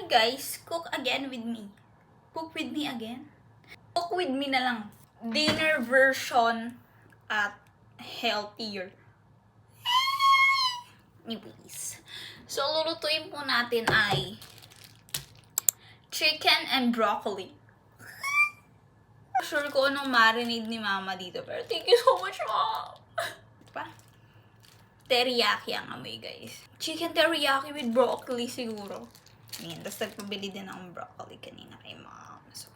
Ngayon guys, cook again with me. Cook with me again? Cook with me na lang. Dinner version at healthier. Anyways. So, lulutuin po natin ay chicken and broccoli. Sure ko anong marinade ni mama dito. Pero thank you so much, mom! Pa? Teriyaki ang amoy, guys. Chicken teriyaki with broccoli siguro. Ayan, tapos nagpabili din ng broccoli kanina kay mom. So,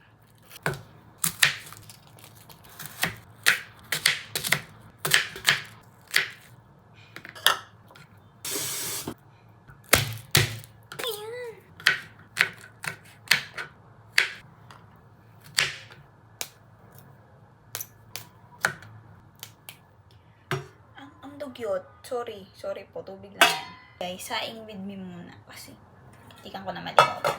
ayan. Ang dugyot. Sorry po, tubig lang yan. Guys, saing with me muna kasi tikan ko na malimutan.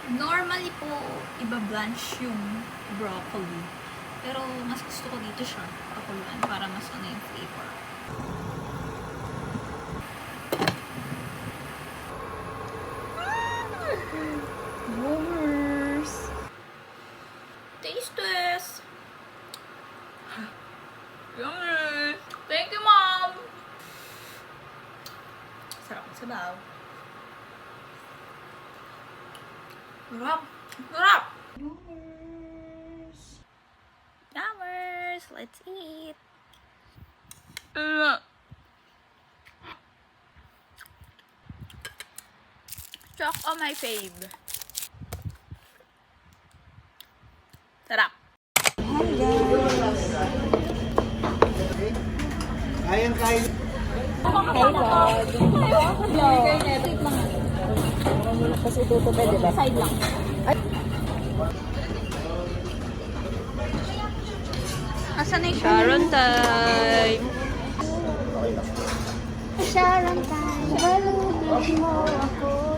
Normally po, iba-blanch yung broccoli. Pero mas gusto ko dito siya pakuluan para mas ano yung flavor. Boomers! Taste test! Yummy! Thank you, Mom! Sarap ng sabaw. Sarap! Sarap! Yummers! Yummers! Let's eat! Choc on my fave. Sarap! Kaya. Kasi tutupi, di ba? Side lang. Asan na yung Sharon time? Sharon time, balubin mo ako.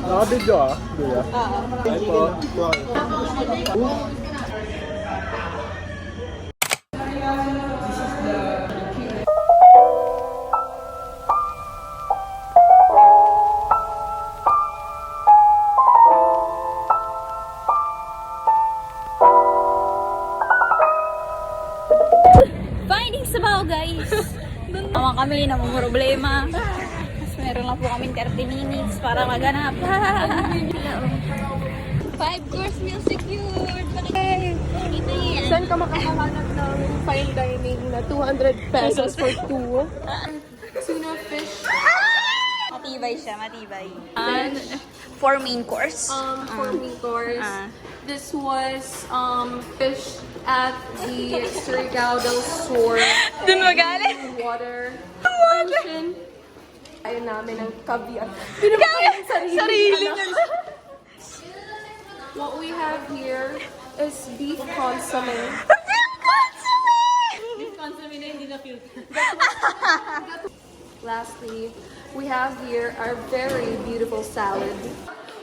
Nakabidyo ah, Duya. Ay po. Finding sabaw, guys! Tama kami, namumroblema. Mas meron lang po kaming 30 minutes para maganap. 5-course meal secured! Ito yan. Saan ka makakahanap ng fine dining na 200 pesos for 2? Tuna fish. Matibay siya, matibay. And 4 main course. For main course. This was fish at the Surigao del Sur. Dun magaling? Water. Ocean. Ayun namin ang caviar. Pinapakain sarili niya. What we have here is beef consomme. Beef consomme na hindi na filter. Lastly, we have here our very beautiful salad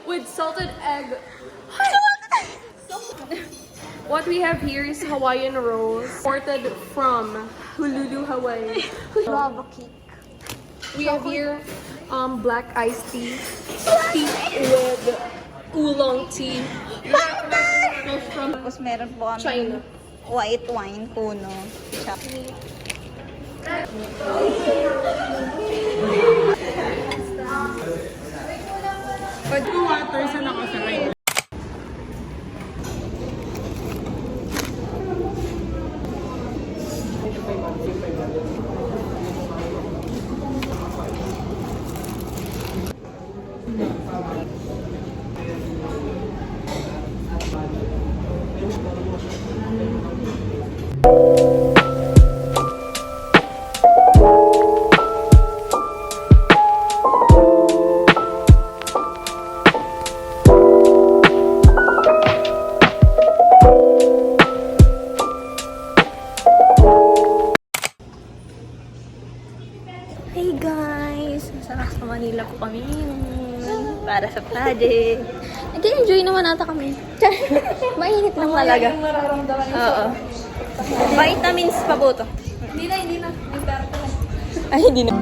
with salted egg. What we have here is Hawaiian rolls, imported from Honolulu, Hawaii. Lava cake. We have here black iced tea, tea with oolong tea. Tapos meron po kami China. white wine puno. Chocolate. Pwede ko water sa nakasaray. Hey guys! Sa Manila po kami ngayon. Para sa project. Nag-enjoy naman ata kami. Mainit lang talaga. Oo. Vitamins pa po to. Hindi na. May pera pa lang. Ay, hindi na.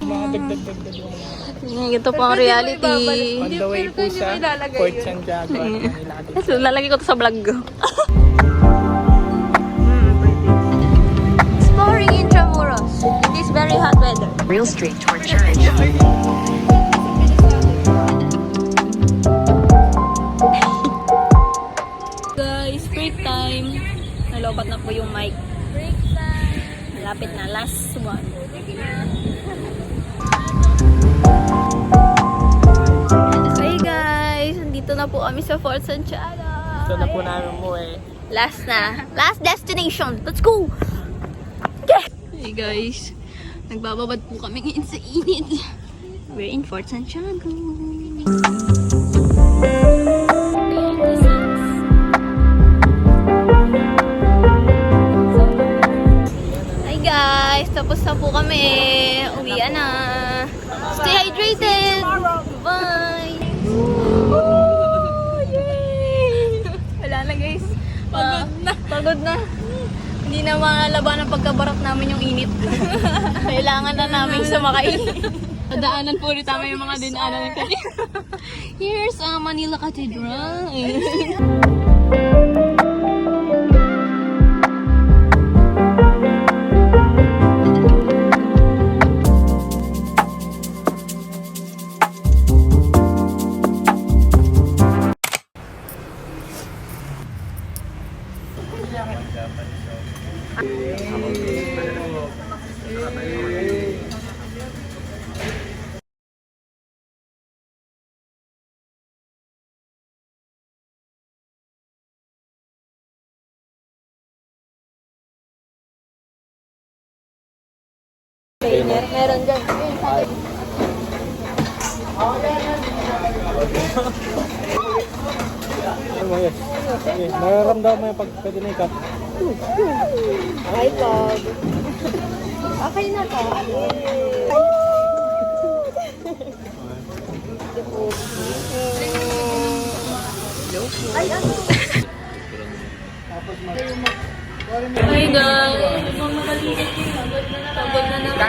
Mga dagdag-dagdag yung Ito po ang reality. on the way po sa Fort Santiago at Manila. So, lalagay ko to sa vlog ko. Exploring Intramuros. In this very hot weather. Real Street toward church. Guys, break time. Nalobat na po yung mic. Break time. Malapit na. Last one. Hey guys, nandito na po kami sa Fort Santiago. Gusto na po namin mo eh. Last na. Last destination. Let's go! Okay. Hey guys, nagbababad po kami ngayon sa init. We're in Fort Santiago. Hi guys, tapos na po kami. Uwian na. Stay hydrated. Bye. Yay! Wala na guys. Pagod na. Hindi na malaban ang pagkabarot namin yung init. Kailangan na namin sumakay. Daanan po ulit namin yung mga dinaanan ng kanina. Here's Manila Cathedral. Meron dyan. Ano mo yes? Okay, nararamdaman mo yung pag pwede na ikaw. iPod. Okay na to. Ay, ano? Hi guys! Pagod na naman.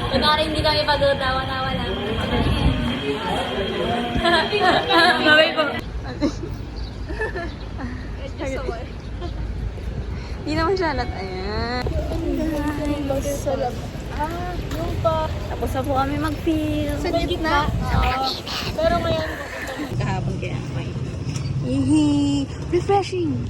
Kunwari hindi kami pag-utawa-tawa lang. Babay po. Hindi naman siya alat. Ayan. Tapos na po kami mag-film. Sa gitna? Pero ngayon, kahapon kaya. Refreshing!